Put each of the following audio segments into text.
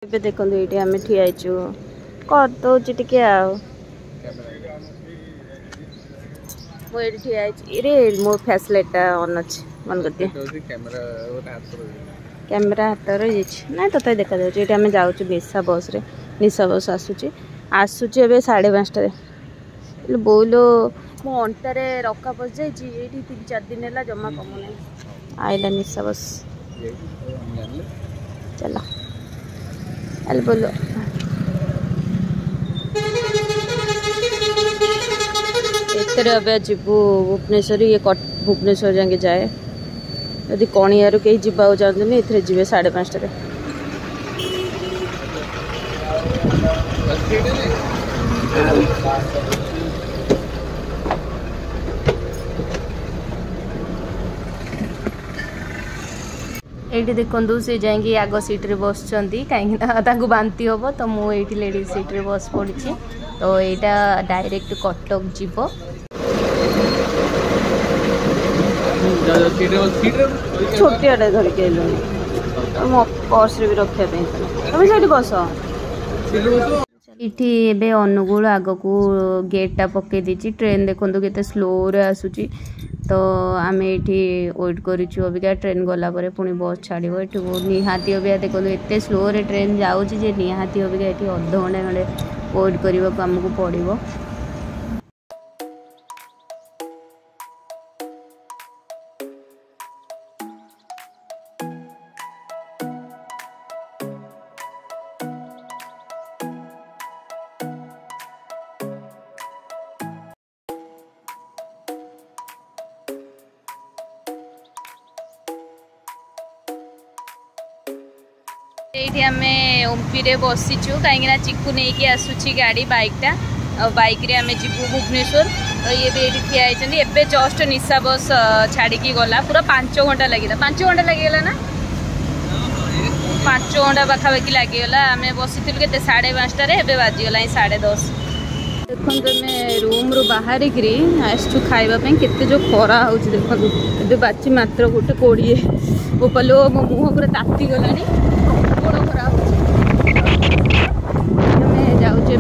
ଏବେ ଦେଖନ୍ତୁ ଏଇଠି ଆମେ ଠିଆ ହେଇଛୁ କରିଦଉଛି ଟିକେ ଆଉ ମୁଁ ଏଇଠି ଠିଆ ହେଇଛି ରେ ମୋ ଫ୍ଲାସ୍ ଲାଇଟଟା ଅନ୍ ଅଛି ବନ୍ଦ କରିଦିଏ କ୍ୟାମେରା ହାତରେ ରହିଯାଇଛି ନାଇଁ ତଥାପି ଦେଖାଯାଉଛି ଏଇଠି ଆମେ ଯାଉଛୁ ନିଶା ବସ୍ରେ ନିଶା ବସ୍ ଆସୁଛି ଏବେ 5:30 ହେଲେ ବୋଇଲୋ ମୋ ଅଣ୍ଟାରେ ରକା ପଶିଯାଇଛି ଏଇଠି 3-4 ଦିନ ହେଲା ଜମା କମୁନାହିଁ आइला निशा बस चलो अल बोलो एथरे अब जीवु भुवनेश्वर ये भुवनेश्वर जाके जाए यदि कणियारू कहीं जावाक चाहते एथरे जीवे 5:30 एठी देखु से जाएंगे आग सीट्रे बस कहीं बांति हम तो मुझे लेडीज सीट्रे बस पड़ी तो यहाँ डायरेक्ट कटक जीव छोटियाटे धरिक मो पर्स भी रखा तुम से बस इटी एबे अनुगुल आग को गेटा पकई दी ट्रेन देखो केते स्लो रे आसुची तो आम ये वेट करूँ अबिका ट्रेन गला पुणी बस छाड़ निहाती अबिका देखो एत स्लो रे ट्रेन जाऊँगी निहाती अबिका ये अध घंटे खंडे वेट करने को आमको पड़ो ये आम ओम्पी रे बसीचु कहीं चिकू नहीं कि आसूची गाड़ी बाइकटा बाइक रे आम जीवु भुवनेश्वर तो ये भी ये ठिया होती जस्ट निशा बस छाड़ी गला पूरा 5 घंटा लगे 5 घंटा लगे ना 5 घंटा पाखापाखि लगिगला आम बसी के 5:30 बाजीगला 10:30 देखो आम रूम रू बाहर आसचु खावाई केते जो खरा हो देखो बाची मात्र 1:20 बोपलो मो मुह पूरा ताती गला जाऊे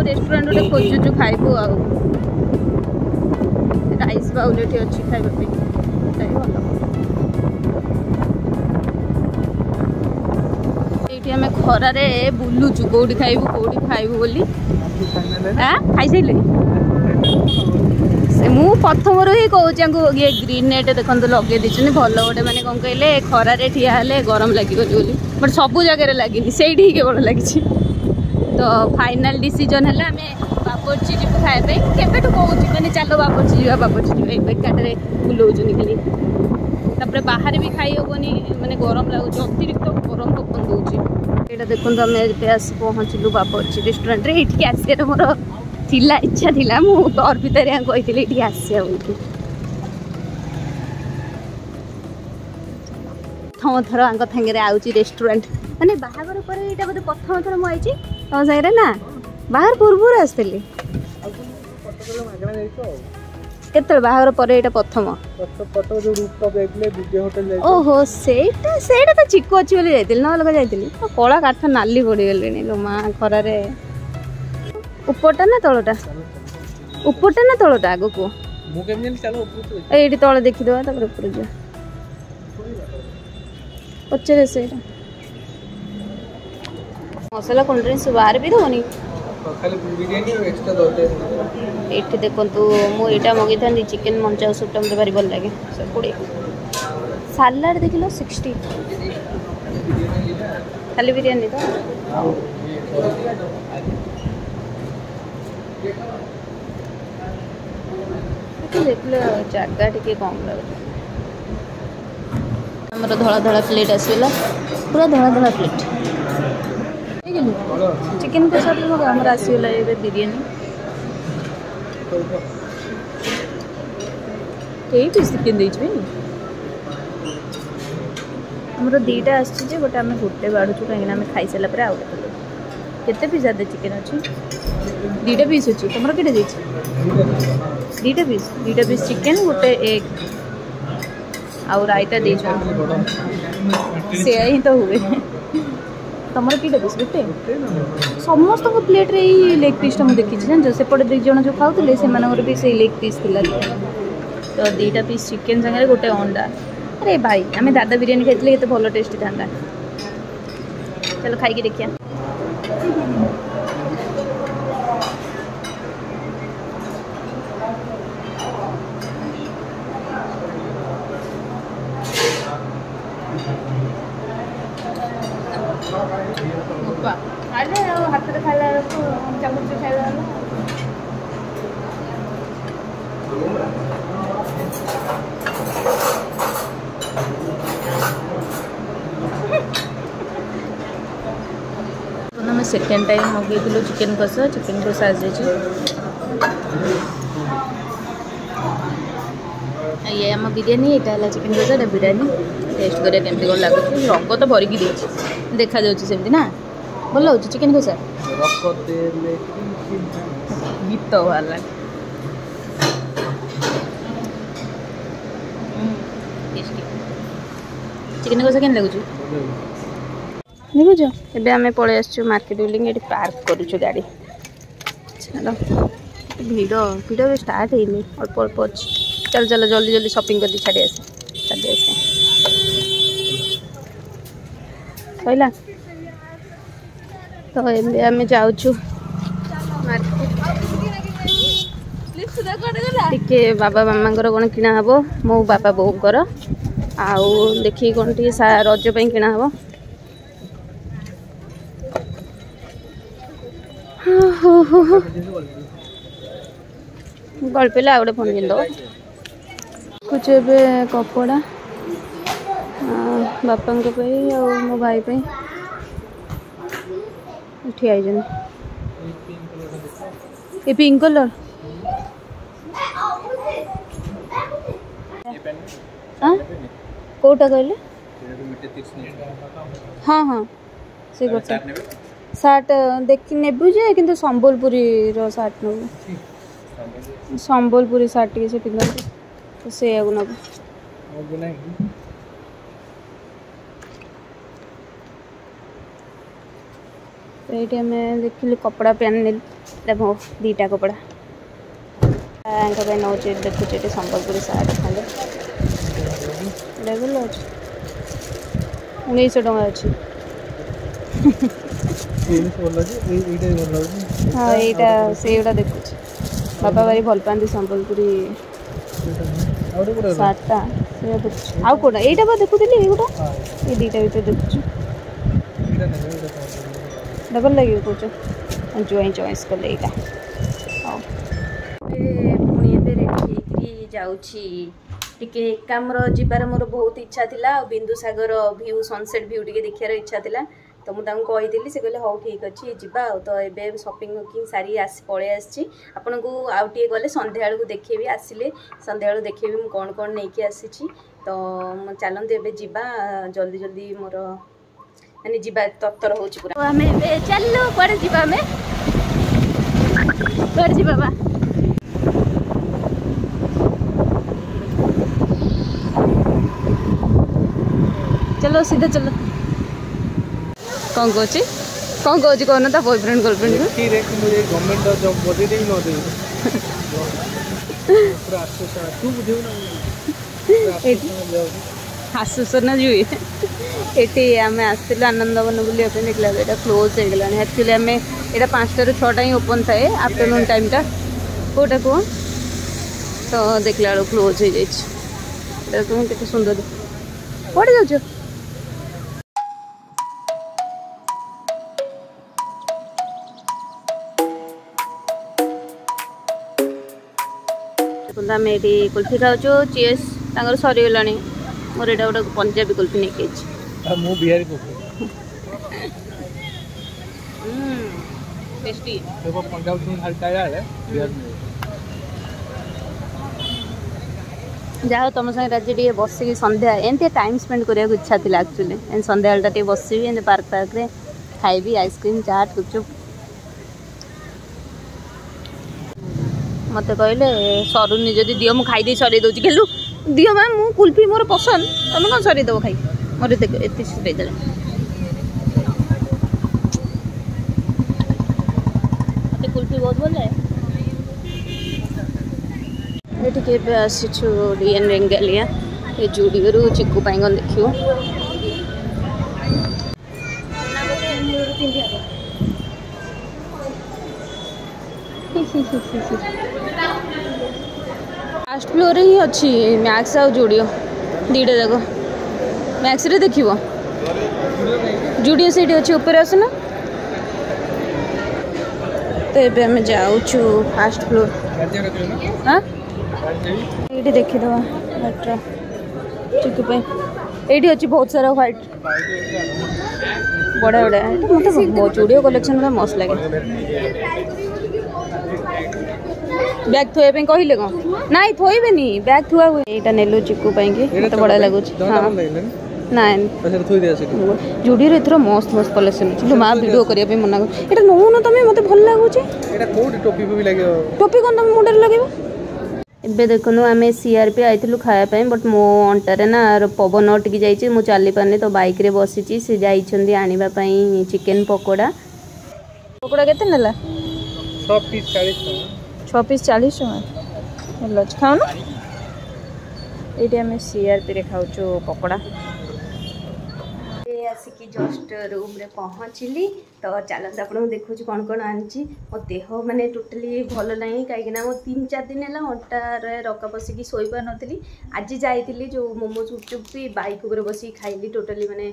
रेस्टोरेंट गोटे खोजुचु खाइबू आ राइस बाउल ये अच्छी खाइबा ये आम खरार बुलुचु कौटी खाइबू बोली खाई सारे से मु प्रथम ही कहूँ ये ग्रीन नेट देखो लगे दीजिए भल गोटे मैंने कौन कहले खरार ठिया हेले गरम लगे बट सबू जगह लगे से केवल लगी तो फाइनल डिसीजन है आम बाबरची जीव खायापी केवे कहूँ मैंने चलो बाबरची जा बाबरची जी बेकाटे बुलाऊँ खाली तापर बाहर भी खाई हेनी मैंने गरम लगुच अतिरिक्त गरम पवन दूँ यहाँ देखो आम आस पहुँचलु बाबरची रेस्टोरेंट ये आसार मोर थिला इच्छा थिला मु अर्पिता कही ये आसा बोली प्रथम थर आंगे आउची रेस्टोरेंट माने बाहागर पर ये बोधे प्रथम थर मुझे तुम सागर ना बाहर पूर्व आसती केत बाहर पर ये प्रथम ओहो से तो चिकू अच्छी बोली जाइए ना जाइए तो कला काठ नाली पड़गले लो माँ खरार उपरटा ना तलटा उपरटा ना तलटा आग को ये तले देखीदे ऊपर जा पचारे से मसला कोल्ड ड्रिंक्स बाहर भी दौनी ये देखु मुझा मगई था चिकेन मंचा सूपटा मतलब भारी भल लगे 20 सालाड देख लो 60 खाली बिरयानी तो देख लो जगह टी कम लगे आमर धला धला प्लेट आसला पूरा धला धला प्लेट चिकेन कषा आमर आसगला ये बिरयानी कई पीस चिकेन देमें आमर दीटा आसे गोटे आम गोटे बाढ़ुचु कहीं आम खाई सारापर आउ केते पीस आदे चिकेन अच्छी 2टा पीस अच्छी तुम के 2टा पीस चिकेन गोटे एग आउ रायता दे से ही तो हुए तुम कईटा पीस गोटे समस्त प्लेट रे लेग पीसटा मुझे देखी जान सेपटे 2 जन जो खाऊले से भी से लेग पीस थी तो 2टा पीस चिकेन सागर गोटे अंडा अरे भाई आम दादा बिरियानी खाई के भल टेस्टी था चलो खाई देखिए हाथ में खाला चामच खाला मैं सेकेंड टाइम मगेलु चिकेन कषा आज ये आम बिरियानी यहाँ है चिकेन कषा बिरियानी टेस्ट करें केमती कौन लगुच रंग तो भरिकी देती देखा जामती ना भल हो चिकेन कषा गीत बाहर चिकेन कषा केन लगुच देखुच एबे आम पलि आसु मार्केट बिल्डिंग ये पार्क करुचु गाड़ी चलो भिड़ भिड़ भी स्टार्ट होनी अल्प अल्प अच्छी चल चलो जल्दी जल्दी शॉपिंग कर छाड़ी आसे सैला तो ये आम जाऊँ टे बाबा मामा कौन किना हम मो बाबा बोर आउ देखिए कौन टे रज किना हम गल्पेला गोटे फोन किन दो कुछ ए कपड़ा बापा मो भाई ठिया ये पिंक कलर कोटा कहले हाँ हाँ से गोटे सार्ट देखी नेबु जे किंतु संबलपुरी रो सार्ट नबु संबलपुरी सार्ट से पिंधु तो से नबु तो ये देखिली कपड़ा पेन देखो 2टा कपड़ा नौ देखुचे संबलपुरी सार्ट खाले भल अच्छे 1900 टଙ୍କା अच्छी हाँ यहाँ से देखु बाबा भारी भल पाती संबलपुरी सार्टा आउ कौटा यहाँ देखुली गोटा ये 2टा भर देखु डबल लगे कौच जुआई चॉइस कले यहाँ पुणी रेडी जाऊँगी टिके कामर जीवार मोर बहुत इच्छा थिला बिंदुसागर व्यू सनसेट व्यू टिके देखार इच्छा थिला तो मुझे कही से कहले हाँ ठीक अच्छे जा तो ये शॉपिंग वॉकिंग सारी पलि आसी आपन को आउ टे गले संध्या को देखेबी आसिले संध्या देखेबी मु कौन कौन नहीं आसी तो चलते एबे जीवा जल्दी जल्दी मोर माने जीवा तत्तर हो पूरा आम चलो कड़े जीवा आम कड़े जी बाबा चलो सीधा चलो कौन कौन कहना था बॉयफ्रेंड गर्लफ्रेंड गवर्नमेंट जॉब बदे दे न दे पूरा तू बुझेउ ना आसुसन जुए ये आम आसलु आनंदवन बुलाया देखला यहाँ क्लोज हो गला एक्चुअली आम यहाँ 5टा ରୁ 6टा ही ओपन थाए आफ्टरनून टाइमटा कौटा कह तो देखला क्लोज हो जाए के सुंदर कौटे जाऊ आम ये कुल्फी खाऊँ चीज सरीगला मोर यहाँ गोटे पंजाबी कुल्फी नहीं बिहारी जाओ तुम संगे राजी टे बसिक संध्या एमती टाइम स्पेंड करने को इच्छा थी एक्चुअली संध्या टे बसबी पार्क पार्क रे खाइबी आइसक्रीम चाट गुपचुप मत कहले सरुनी जदि दियो मु खाई सर दूसरी खेलु दियो मैम मु कुल्फी मोर पसंद तुम कौन सर दब खाई मोर एत सुरे बहुत भल ये आसीचु डीएन रेंगालिया ये जुडियो चिकू पाइन देखियो फास्ट फ्लोर ही अच्छी मैक्स आ जुडियो दीटा जाक मैक्स रे देखिबो जुडियो से अच्छी ऊपर आसना तो ये आम जाऊँ फास्ट फ्लोर हाँ ये देखीदे चिकू ये अच्छी बहुत सारा व्हाइट बड़ा बड़ा मतलब जुडियो कलेक्शन गुड़ा मस्त लगे बैग थोड़े कहले कौन ना थोबे बैग थुआ हुए यहाँ नेलु चिकू मत बड़ा लगुच ना जुडियो एथर मस्त मस्त कलेक्शन अच्छे माँ वीडियो करने मना कर नौन तुम मत भल लगुच टोपी कौन तुम मुंडे लगे ଏବେ ଦେଖନ୍ତୁ ଆମେ ସିଆରପି ଆଇଥିଲୁ ଖାଇବା ପାଇଁ ବଟ୍ ମୋ ଅଣ୍ଟାରେ ନା ପବନ ଅଟକି ଯାଇଛି ମୁଁ ଚାଲି ପାରୁନି ତ ବାଇକ୍ରେ ବସିଛି ସେ ଯାଇଛନ୍ତି ଆଣିବା ପାଇଁ ଚିକେନ୍ ପକୋଡ଼ା ପକୋଡ଼ା କେତେ ନେଲା 6 ପିସ୍ 40 ଟଙ୍କା 6 ପିସ୍ 40 ଟଙ୍କା ଭଲ ଅଛି ଖାଉନ ଏଇଠି ଆମେ ସିଆରପିରେ ଖାଉଛୁ ପକୋଡ଼ା आसिकी जस्ट रूम रे पहुँचली तो चलते आपको देखो कौन कौन आनी मो देह माने टोटली भल ना कहीं मो 3-4 दिन है अंटार रका बसिकी शोई पार नी आज जाइली जो मोमोज गुपचुप भी बाइक उपर बस खाइली टोटली माने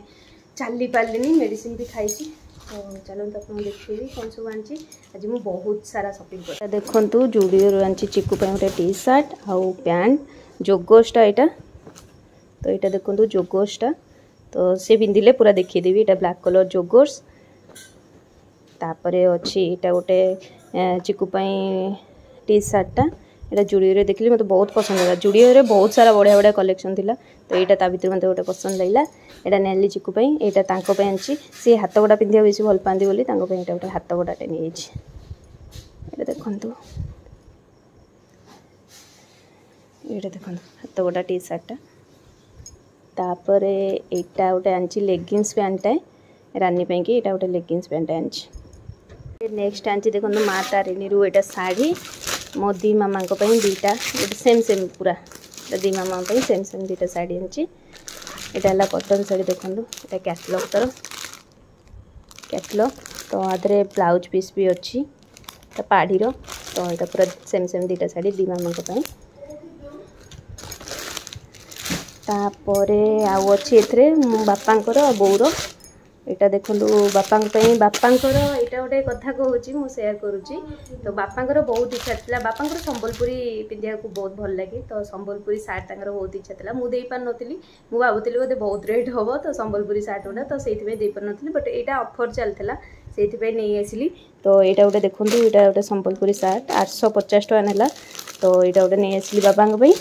चली पार्ली मेडिसिन भी खाई तो चलते आपको देखी कौन सब आनी आज मुझे बहुत सारा शॉपिंग कर देखूँ जुडियो आनी चिकू गोटे टी सार्ट आउ पैंट जोगोसटा यहाँ तो यहाँ देखूँ जोगोसटा तो से पिंधिले पूरा देखीदेवी यहाँ ब्लैक कलर जोगर्स तापर अच्छी यहाँ गोटे चिकू टी सार्टा यहाँ जुडियो देखली मतलब बहुत पसंद लगा जुडियो बहुत सारा बढ़िया बढ़िया कलेक्शन थिला तो यहाँ ता भर मत गोटे पसंद लगे यहाँ नेली चिकू यहाँ आनी सी हाथ गोटा पिंधा बेस भल पाती बोली गोटे हाथ गोटाटे नहीं देखु ये देखो हाथ गोटा टी सार्टा तापर यहाँ गोटे आनी लेगिंग्स पैंट रानी पे यहाँ गोटे लेगिंग्स पैंट आनी नेक्स्ट आनी देखो माँ तारिणी रू यहाँ शाढ़ी मो दी मामा दीटा सेम सेम पूरा दी मामा सेम सेम दीटा शाढ़ी आनी यहाँ है कटन शाढ़ी देखो यहाँ कैटलॉग तर कैटलॉग तो आधे ब्लाउज पीस भी अच्छी पाढ़ीर तो यहाँ पूरा सेम सेम दीटा शाढ़ी दी मामा तापर आउ अच्छी एथरे बापांकर बोर यहाँ देखो बापांकर यहाँ गोटे कथा कहूँ मुझे सेयार करुँची तो बापांकर बहुत इच्छा था बापांकर संबलपुरी पिंधा को बहुत भल लगे तो संबलपुरी सार्ट तंकर बहुत इच्छा था मुझे पार नी मुझे भावुली बोधे बहुत रेट हम तो संबलपुरी सार्ट गुड़ा तो से पार नी बट यहाँ ऑफर चलता से नहीं आसली तो यहाँ गोटे देखो यहाँ गोटे संबलपुरी सार्ट 850 टका नाला तो यहाँ गोटे नहीं आसली बापांई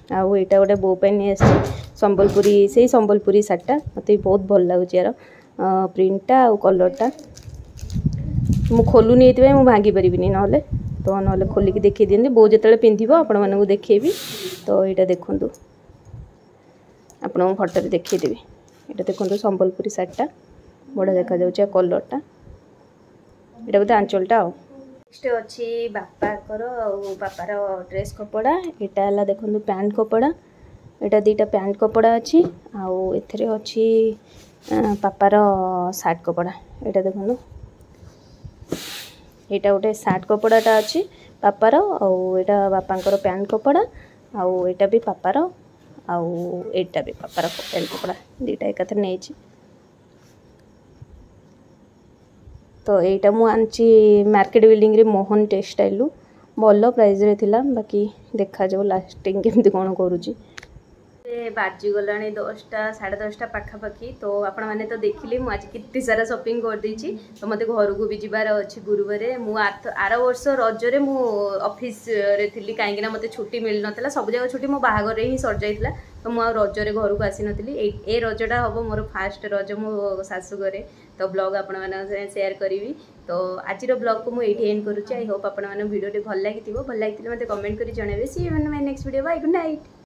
आउ यहाँ गोटे बो नहीं आसी संबलपुरी से संबलपुरी सार्टा मत बहुत भल लगुच यार प्रिंटा आउ कलरटा मु खोलुनी ये मुझे भांगी पारिनी ना तो ना खोलिकी देखी दिखती बो जो पिंध आपण मानक देखेबी तो यहाँ देखूँ आपको फटो देखीदेवी यहाँ देखो संबलपुरी सार्टा बड़ा देखा जाऊँ कलरटा यहाँ बोधे आंचलटा आ नेक्स्ट अच्छी बापाकर बापार ड्रेस कपड़ा यहाँ है देखो पैंट कपड़ा यहाँ दीटा पैंट कपड़ा अच्छी आउ एथरे अच्छी पापार सार्ट कपड़ा यहाँ देखो यहाँ गोटे सार्ट कपड़ाटा अच्छी पापार आउ यहाँ बापांकर पैंट कपड़ा आउ यहाँ भी पापार आउ यहाँ भी पापार पैंट कपड़ा दीटा एक नहीं तो यहाँ मुझे मार्केट बिल्डिंग रे मोहन टेक्सटाइल भल प्राइस रे थिला बाकी देखा जाओ लास्टिंग केमती कौन करुँची बाजीगला 10टा 10:30 पाखापाखि तो आपण मैंने तो देखिले मुझे आज कितनी सारा शॉपिंग कर देछि तो मते घर को भी जीवार अच्छी गुरुवार मु आर वर्ष रजरे मु ऑफिस रे थिली कहीं ना मते छुट्टी मिल नथला सब जगह छुट्टी मो बाहागर ही सर जाइतला तो मु रजरे घर को आसी नथली ए रजटा हम मोर फास्ट रज मो सासु घरे तो ब्लॉग आपण माने शेयर करी तो आज ब्लॉग को मुझे एंड करुच्ची आई होप आपण माने वीडियो भल लगी मते कमेंट करी जणाइबे see you in my next video bye good night.